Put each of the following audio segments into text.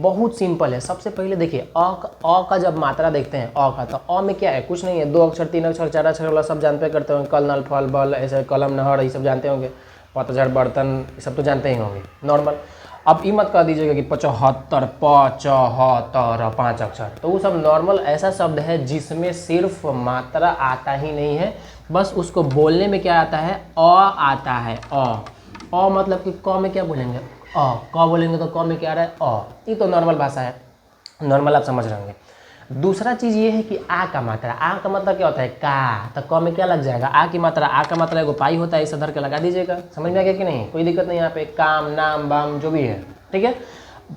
बहुत सिंपल है। सबसे पहले देखिए अ का जब मात्रा देखते हैं अ का, तो अ में क्या है, कुछ नहीं है, 2 अक्षर 3 अक्षर 4 अक्षर वाला सब जानते करते होंगे, कल नल फल बल ऐसे कलम नहर ये सब जानते होंगे, पतझड़ बर्तन ये सब तो जानते ही होंगे नॉर्मल। अब ये मत कह दीजिएगा कि 75 75 5 अक्षर, तो वो सब नॉर्मल ऐसा शब्द है जिसमें सिर्फ मात्रा आता ही नहीं है, बस उसको बोलने में क्या आता है, अ आता है। अ मतलब कि क में क्या बोलेंगे, क बोलेंगे तो क में क्या आ रहा है, अ। ये तो नॉर्मल भाषा है, नॉर्मल आप समझ रहे होंगे। दूसरा चीज़ ये है कि आ का मात्रा, आ का मतलब क्या होता है, का, तो क में क्या लग जाएगा, आ की मात्रा, आ का मात्रा एगो पाई होता है, इसे धर के लगा दीजिएगा, समझ में आ गया कि नहीं, कोई दिक्कत नहीं यहाँ पे, काम नाम बाम जो भी है, ठीक है।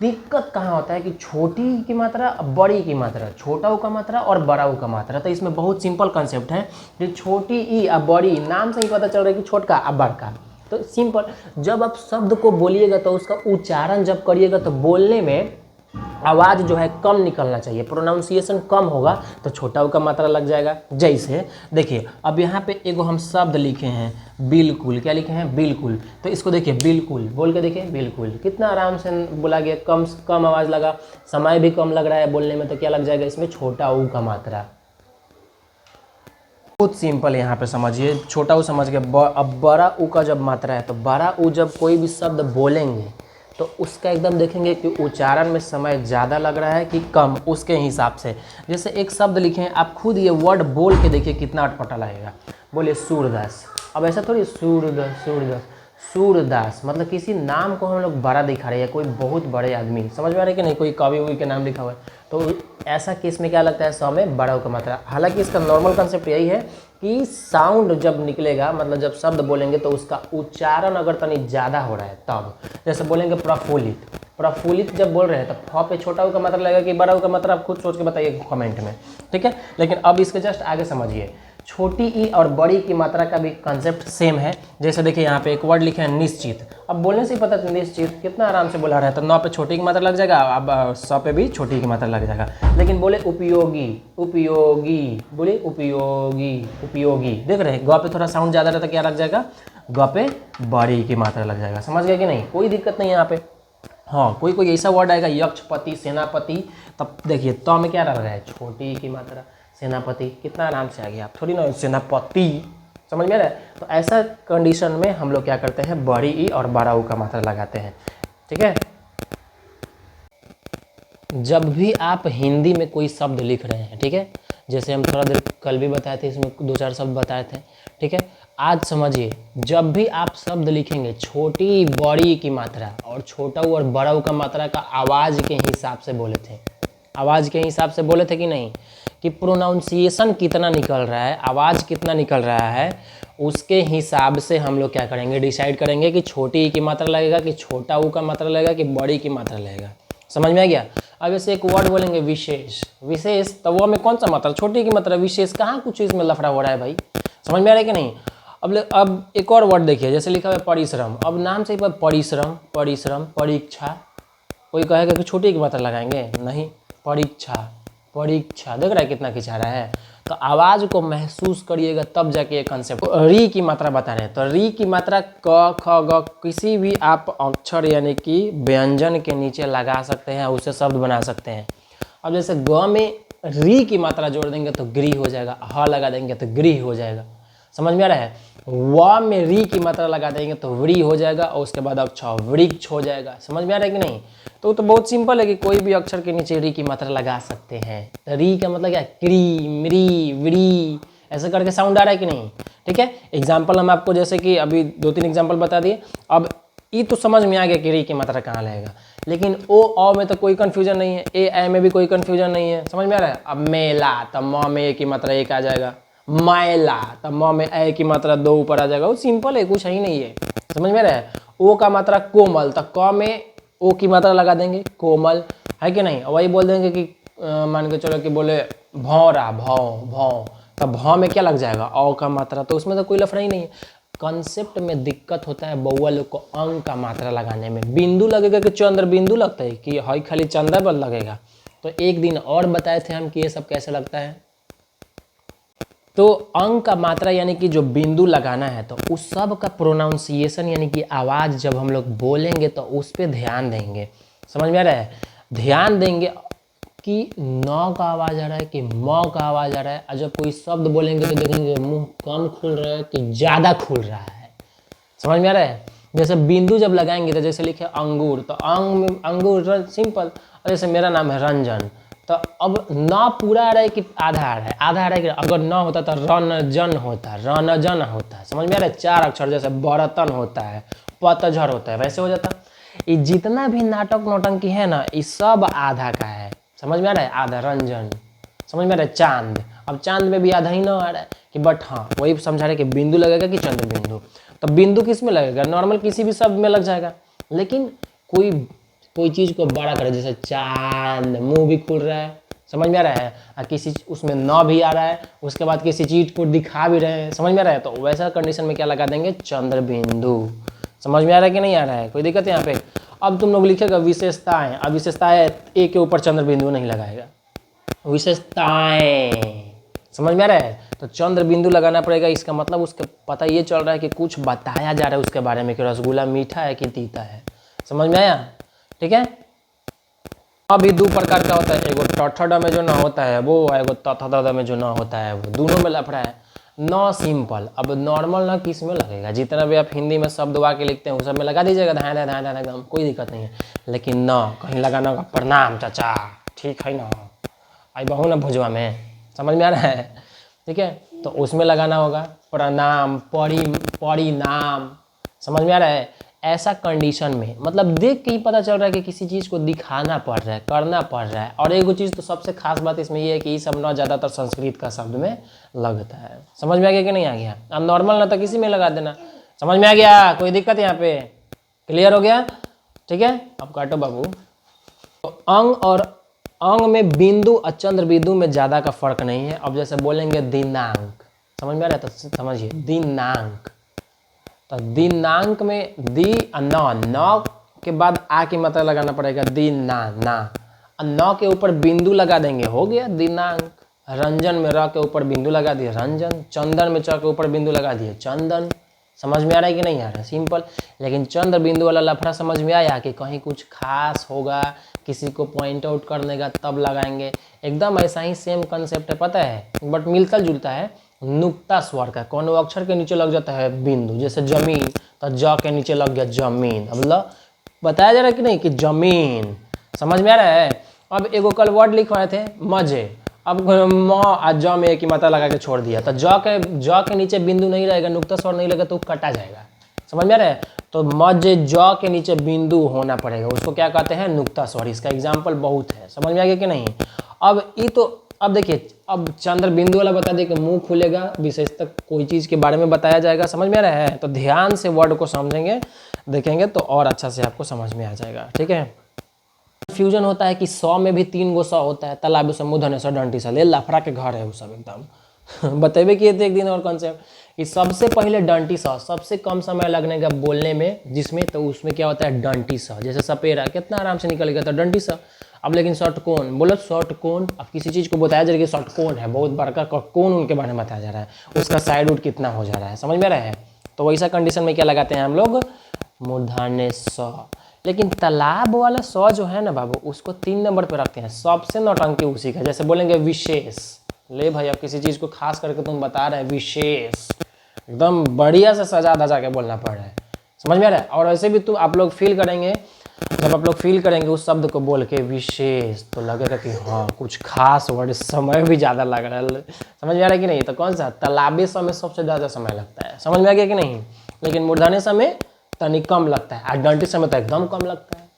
दिक्कत कहाँ होता है कि छोटी की मात्रा बड़ी की मात्रा, छोटा ऊ का मात्रा और बड़ा ऊ का मात्रा। तो इसमें बहुत सिंपल कंसेप्ट है कि छोटी ई और बड़ी, नाम से ही पता चल रहा है कि छोटका और बड़का। तो सिंपल, जब आप शब्द को बोलिएगा तो उसका उच्चारण जब करिएगा तो बोलने में आवाज़ जो है कम निकलना चाहिए, प्रोनाउंसिएशन कम होगा तो छोटा ऊ का मात्रा लग जाएगा। जैसे देखिए अब यहाँ पे एगो हम शब्द लिखे हैं बिल्कुल, क्या लिखे हैं, बिल्कुल, तो इसको देखिए बिल्कुल बोल के देखिए, बिल्कुल कितना आराम से बोला गया, कम कम आवाज़ लगा, समय भी कम लग रहा है बोलने में, तो क्या लग जाएगा इसमें, छोटा ऊ का मात्रा। बहुत सिंपल यहाँ पे समझिए, छोटा ऊ समझ गए। अब बड़ा ऊ का जब मात्रा है तो बड़ा ऊ जब कोई भी शब्द बोलेंगे तो उसका एकदम देखेंगे कि उच्चारण में समय ज़्यादा लग रहा है कि कम, उसके हिसाब से। जैसे एक शब्द लिखे हैं, आप खुद ये वर्ड बोल के देखिए कितना अटपटा लगेगा। बोलिए सूरदास, अब ऐसा थोड़ी सूरदास सूरदास सूरदास, मतलब किसी नाम को हम लोग बड़ा दिखा रहे हैं, कोई बहुत बड़े आदमी, समझ में आ रहा है कि नहीं, कोई कवि ववि के नाम लिखा हुआ है, तो ऐसा केस में क्या लगता है, सौ में बड़ा का मात्रा। हालांकि इसका नॉर्मल कंसेप्ट यही है कि साउंड जब निकलेगा, मतलब जब शब्द बोलेंगे तो उसका उच्चारण अगर तनी ज़्यादा हो रहा है तब, जैसे बोलेंगे प्रफुल्लित, प्रफुल्लित जब बोल रहे हैं तो फ पे छोटा ऊ का मतलब लगेगा कि बड़ा ऊ का मतलब आप खुद सोच के बताइए कमेंट में, ठीक है। लेकिन अब इसके जस्ट आगे समझिए, छोटी ई और बड़ी की मात्रा का भी कंसेप्ट सेम है। जैसे देखिए यहाँ पे एक वर्ड लिखे हैं निश्चित, अब बोलने से ही पता चलता निश्चित, कितना आराम से बोला रहा है, तो 9 पे छोटी की मात्रा लग जाएगा, अब 100 पे भी छोटी की मात्रा लग जाएगा। लेकिन बोले उपयोगी, उपयोगी, बोले उपयोगी, उपयोगी, देख रहे हैं ग पे थोड़ा साउंड ज़्यादा रहता, क्या लग जाएगा, ग पे बड़ी की मात्रा लग जाएगा। समझ गए कि नहीं, कोई दिक्कत नहीं यहाँ पे। हाँ, कोई कोई ऐसा वर्ड आएगा यक्षपति, सेनापति, तब देखिए तो में क्या लग रहा है, छोटी की मात्रा, सेनापति कितना आराम से आ गया, आप थोड़ी ना सेनापति, समझ में आ रहा है। तो ऐसा कंडीशन में हम लोग क्या करते हैं, बड़ी ई और बड़ा ऊ का मात्रा लगाते हैं, ठीक है। जब भी आप हिंदी में कोई शब्द लिख रहे हैं, ठीक है, जैसे हम थोड़ा देर कल भी बताए थे, इसमें 2-4 शब्द बताए थे, ठीक है। आज समझिए, जब भी आप शब्द लिखेंगे छोटी बड़ी की मात्रा और छोटा ऊ और बड़ा ऊ का मात्रा का आवाज़ के हिसाब से बोले थे, आवाज़ के हिसाब से बोले थे कि नहीं, कि प्रोनाउंसिएशन कितना निकल रहा है, आवाज़ कितना निकल रहा है, उसके हिसाब से हम लोग क्या करेंगे, डिसाइड करेंगे कि छोटी ई की मात्रा लगेगा कि छोटा ऊ का मात्रा लगेगा कि बड़ी की मात्रा लगेगा। समझ में आ गया। अब ऐसे एक वर्ड बोलेंगे विशेष, विशेष, तो वो में कौन सा मात्रा, छोटी की मात्रा, विशेष कहाँ कुछ इसमें लफड़ा हो रहा है भाई, समझ में आ रहा है कि नहीं। अब एक और वर्ड देखिए, जैसे लिखा हुआ है परिश्रम, अब नाम से ही परिश्रम, परिश्रम, परीक्षा, कोई कहेगा कि छोटी की मात्रा लगाएंगे, नहीं, परीक्षा, परीक्षा, देख रहा है कितना खिंचा रहा है। तो आवाज़ को महसूस करिएगा तब जाके ये कंसेप्ट। री की मात्रा बता रहे हैं, तो री की मात्रा क ख ग किसी भी आप अक्षर यानी कि व्यंजन के नीचे लगा सकते हैं, उससे शब्द बना सकते हैं। अब जैसे ग में री की मात्रा जोड़ देंगे तो गृह हो जाएगा, ह लगा देंगे तो गृह हो जाएगा, समझ में आ रहा है। व में री की मात्रा लगा देंगे तो व्री हो जाएगा, और उसके बाद अक्षर वृक्ष हो जाएगा, समझ में आ रहा है कि नहीं। तो बहुत सिंपल है कि कोई भी अक्षर के नीचे री की मात्रा लगा सकते हैं। तो री का मतलब क्या, क्री, म्री, व्री, ऐसे करके साउंड आ रहा है कि नहीं, ठीक है। एग्जाम्पल हम आपको जैसे कि अभी 2-3 एग्जाम्पल बता दिए। अब ये तो समझ में आ गया कि री की मात्रा कहाँ लगेगा, लेकिन ओ अ में तो कोई कन्फ्यूजन नहीं है, ए में भी कोई कन्फ्यूजन नहीं है, समझ में आ रहा है। अब मेला, तो म में ए की मात्रा 1 आ जाएगा, मैला, तो म में ए की मात्रा 2 ऊपर आ जाएगा, वो सिंपल है, कुछ है ही नहीं है, समझ में आ रहा है। ओ का मात्रा कोमल, तो क में ओ की मात्रा लगा देंगे, कोमल, है कि नहीं। वही बोल देंगे कि मान के चलो कि बोले भौरा, भौ भौ, तो भौ में क्या लग जाएगा, औ का मात्रा, तो उसमें तो कोई लफड़ा ही नहीं है। कंसेप्ट में दिक्कत होता है बउआ लोग को अंक का मात्रा लगाने में। बिंदु लगेगा कि चंद्र बिंदु लगता है, कि हई खाली चंद्र बल लगेगा। तो एक दिन और बताए थे हम कि ये सब कैसे लगता है। तो अंक का मात्रा यानी कि जो बिंदु लगाना है, तो उस सब का प्रोनाउंसिएशन यानी कि आवाज़ जब हम लोग बोलेंगे तो उस पर ध्यान देंगे, समझ में आ रहा है। ध्यान देंगे कि न का आवाज़ आ रहा है कि म का आवाज़ आ रहा है, और जब कोई शब्द बोलेंगे तो देखेंगे मुंह कम खुल रहा है कि ज़्यादा खुल रहा है। समझ में आ रहा है? जैसे बिंदु जब लगाएंगे तो जैसे लिखे अंगूर, तो अंगूर सिंपल, और जैसे मेरा नाम है रंजन, तो अब ना पूरा आ रहा है कि आधा आ रहा है, आधा आ रहा है कि अगर ना होता तो रनजन होता, रनजन होता। समझ में आ रहा है? 4 अक्षर, जैसे बर्तन होता है, पतझड़ होता है, वैसे हो जाता। ये जितना भी नाटक नौटंकी है ना, ये सब आधा का है। समझ में आ रहा है? आधा रंजन। समझ में आ रहा है? चांद, अब चांद में भी आधा ही ना आ रहा है कि, बट हाँ वही समझा रहे कि बिंदु लगेगा कि चंद्र बिंदु। तो बिंदु किस में लगेगा? नॉर्मल किसी भी शब्द में लग जाएगा, लेकिन कोई चीज़ को बड़ा करे, जैसे चांद, मुंह भी खुल रहा है। समझ में आ रहा है? और किसी उसमें न भी आ रहा है, उसके बाद किसी चीज़ को दिखा भी रहे हैं। समझ में आ रहा है? तो वैसा कंडीशन में क्या लगा देंगे? चंद्र बिंदु। समझ में आ रहा है कि नहीं आ रहा है? कोई दिक्कत है यहाँ पे? अब तुम लोग लिखेगा विशेषताएं। अब विशेषताएं ए के ऊपर चंद्र बिंदु नहीं लगाएगा, विशेषताएं। समझ में आ रहा है? तो चंद्र बिंदु लगाना पड़ेगा। इसका मतलब उसका पता ये चल रहा है कि कुछ बताया जा रहा है उसके बारे में कि रसगुल्ला मीठा है कि तीता है। समझ में आया? ठीक है। अभी 2 प्रकार का होता है, एगो टठड में जो न होता है वो, एगो तथद में जो न होता है वो, दोनों में लफड़ा है। न सिंपल, अब नॉर्मल न किस में लगेगा? जितना भी आप हिंदी में शब्द वाक्य लिखते हैं उस सब में लगा दीजिएगा, धाए धाए धाए धाए एकदम, कोई दिक्कत नहीं है। लेकिन न कहीं लगाना होगा, प्रणाम चाचा, ठीक है ना, आई बहू ना भुजवा में। समझ में आ रहा है? ठीक है, तो उसमें लगाना होगा प्रणाम, परिणाम। समझ में आ रहा है? ऐसा कंडीशन में मतलब देख के ही पता चल रहा है कि किसी चीज़ को दिखाना पड़ रहा है, करना पड़ रहा है। और एक चीज़ तो सबसे खास बात इसमें ये है कि ये सब ना ज़्यादातर संस्कृत का शब्द में लगता है। समझ में आ गया कि नहीं आ गया? अब नॉर्मल ना तो किसी में लगा देना। समझ में आ गया? कोई दिक्कत यहाँ पे? क्लियर हो गया? ठीक है, अब काटो बाबू। तो अंग और अंग में बिंदु और चंद्र बिंदु में ज़्यादा का फर्क नहीं है। अब जैसे बोलेंगे दिनांक, समझ में आ रहा है? तो समझिए दिनांक, तो दिनांक में दी न के बाद आ की मात्रा लगाना पड़ेगा, ना न के ऊपर बिंदु लगा देंगे, हो गया दिनांक। रंजन में र के ऊपर बिंदु लगा दिए रंजन, चंदन में च के ऊपर बिंदु लगा दिए चंदन। समझ में आ रहा है कि नहीं आ रहा है? सिंपल। लेकिन चंद्र बिंदु वाला लफड़ा समझ में आया कि कहीं कुछ खास होगा, किसी को पॉइंट आउट करने का तब लगाएंगे। एकदम ऐसा ही सेम कंसेप्ट है, पता है, बट मिलता जुलता है। नुक्ता स्वर का कोनो अक्षर के नीचे लग जाता है बिंदु, जैसे जमीन, तो ज के नीचे लग गया जमीन। अब बताया जा रहा है कि नहीं कि जमीन। समझ में आ रहा है? अब एगो कल वर्ड लिखवाए थे मजे, अब म आ ज में एक ही मात्रा लगा के छोड़ दिया, तो ज के नीचे बिंदु नहीं रहेगा, नुक्ता स्वर नहीं लगेगा तो कटा जाएगा। समझ में आ रहा है? तो मजे ज के नीचे बिंदु होना पड़ेगा, उसको क्या कहते हैं? नुक्ता स्वर। इसका एग्जाम्पल बहुत है। समझ में आ गया कि नहीं? अब ये तो अब देखिए, अब चंद्र बिंदु वाला बता दे कि मुंह खुलेगा, विशेषतः कोई चीज़ के बारे में बताया जाएगा। समझ में आ रहा है? तो ध्यान से वर्ड को समझेंगे, देखेंगे तो और अच्छा से आपको समझ में आ जाएगा। ठीक है। कंफ्यूजन होता है कि 100 में भी 3 गो 100 होता है, तालाब से मुँह धने से डंटी से ले लफड़ा के घर है वो सब एकदम। बतेबे किए थे एक दिन और कॉन्सेप्ट कि सबसे पहले डंटी सा, सबसे कम समय लगने का बोलने में जिसमें, तो उसमें क्या होता है? डंटी सा। जैसे सपेरा कितना आराम से निकल गया था, डंटी सा। अब लेकिन शॉर्ट कोन बोलो, शॉर्ट कोन, अब किसी चीज़ को बताया जा रहा है कि शॉर्ट कोन है, बहुत बड़का कोन उनके बारे में बताया जा रहा है, उसका साइड उड कितना हो जा रहा है। समझ में आ रहा है? तो वैसा कंडीशन में क्या लगाते हैं हम लोग? मूर्धन्य स। लेकिन तालाब वाला स जो है ना बाबू, उसको 3 नंबर पे रखते हैं। सबसे नौटंकी उसी का। जैसे बोलेंगे विशेष, ले भाई अब किसी चीज़ को खास करके तुम बता रहे हैं विशेष, एकदम बढ़िया से सजा धजा के बोलना पड़ रहा है। समझ में आ रहा है? और ऐसे भी तुम आप लोग फील करेंगे, जब आप लोग फील करेंगे उस शब्द को बोल के विशेष, तो लगेगा कि हाँ कुछ खास वर्ड, समय भी ज़्यादा लग रहा है। समझ में आ रहा है कि नहीं? तो कौन सा? तालाबी समय सबसे ज़्यादा समय लगता है। समझ में आ गया कि नहीं? लेकिन मूर्धन्य समय तनिक कम लगता है, और डंटी समय तो एकदम कम लगता है।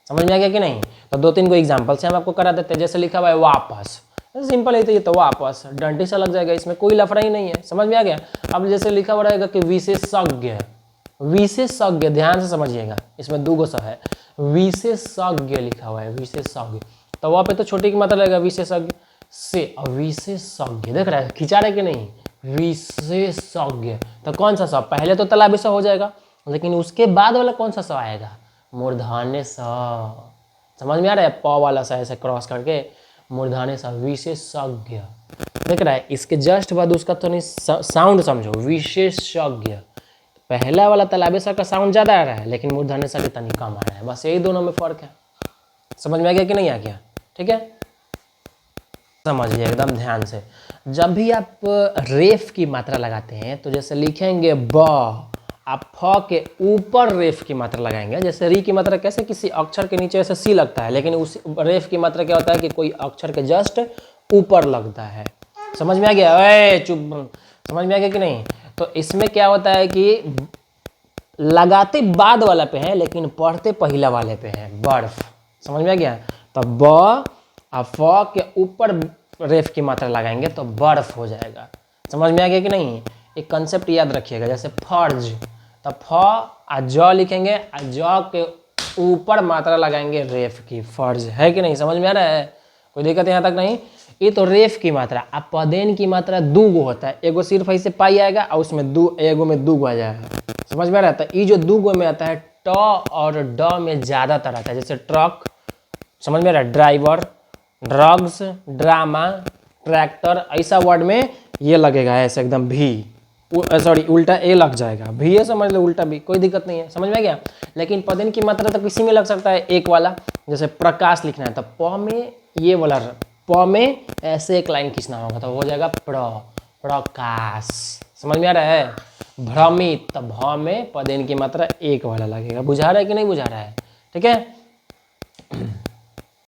समझ में आ गया कि नहीं? तो 2-3 को एग्जाम्पल से हम आपको करा देते हैं। जैसे लिखा हुआ है वापस, सिंपल है, तो ये तो वापस डंटी से लग जाएगा, इसमें कोई लफड़ा ही नहीं है। समझ में आ गया? अब जैसे लिखा हुआ रहेगा कि विशेषज्ञ, विशेषज्ञ, ध्यान से समझिएगा, इसमें 2 गो स है, विशेषज्ञ लिखा हुआ है, विशेषज्ञ, तो वहाँ पे तो छोटी की मात्रा लगेगा विशेषज्ञ से, और विशेषज्ञ देख रहा है खिंचा रहे कि नहीं? विशेषज्ञ, तो कौन सा स? पहले तो तालाबी स हो जाएगा, लेकिन उसके बाद वाला कौन सा स आएगा? मूर्धन्य स। समझ में आ रहा है? प वाला स ऐसे क्रॉस करके मूर्धन्य स, विशेषज्ञ। देख रहा है? इसके जस्ट बाद उसका तो साउंड समझो, विशेषज्ञ। पहला वाला तालाबी सा का साउंड ज़्यादा आ रहा है, लेकिन मूर्धन्य सा कितना कम आ रहा है, बस यही दोनों में फ़र्क है। समझ में आ गया कि नहीं आ गया? ठीक है, समझिए एकदम ध्यान से। जब भी आप रेफ की मात्रा लगाते हैं तो जैसे लिखेंगे ब, आप फ के ऊपर रेफ की मात्रा लगाएंगे। जैसे री की मात्रा कैसे किसी अक्षर के नीचे ऐसे सी लगता है, लेकिन उस रेफ की मात्रा क्या होता है कि कोई अक्षर के जस्ट ऊपर लगता है। समझ में आ गया? ओए चुप, समझ में आ गया कि नहीं? तो इसमें क्या होता है कि लगाते बाद वाला पे है लेकिन पढ़ते पहला वाले पे है, बर्फ। समझ में आ गया? तो ब और फ के ऊपर रेफ की मात्रा लगाएंगे तो बर्फ हो जाएगा। समझ में आ गया कि नहीं? एक कंसेप्ट याद रखिएगा, जैसे फर्ज, तो फ और ज लिखेंगे और ज के ऊपर मात्रा लगाएंगे रेफ की, फर्ज। है कि नहीं? समझ में आ रहा है? कोई दिक्कत यहाँ तक नहीं? ये तो रेफ की मात्रा। अब पदेन की मात्रा दू गो होता है, एगो सिर्फ ऐसे पाई आएगा और उसमें एगो में दू गो आ जाएगा। समझ में आ रहा है? तो ये जो दू गो में आता है ट और ड में ज़्यादातर आता है, जैसे ट्रक, समझ में आ रहा है, ड्राइवर, ड्रग्स, ड्रामा, ट्रैक्टर, ऐसा वर्ड में ये लगेगा ऐसे एकदम भी, सॉरी उल्टा ए लग जाएगा, भी है समझ लो, उल्टा भी, कोई दिक्कत नहीं है। समझ में आ गया? लेकिन पदेन की मात्रा तो किसी में लग सकता है एक वाला, जैसे प्रकाश लिखना है तो प में ये वाला, प में ऐसे एक लाइन खींचना होगा तो हो जाएगा प्रकाश। समझ में आ रहा है? भ्रमित, तो भ में पदेन की मात्रा एक वाला लगेगा। बुझा रहा है कि नहीं बुझा रहा है? ठीक है,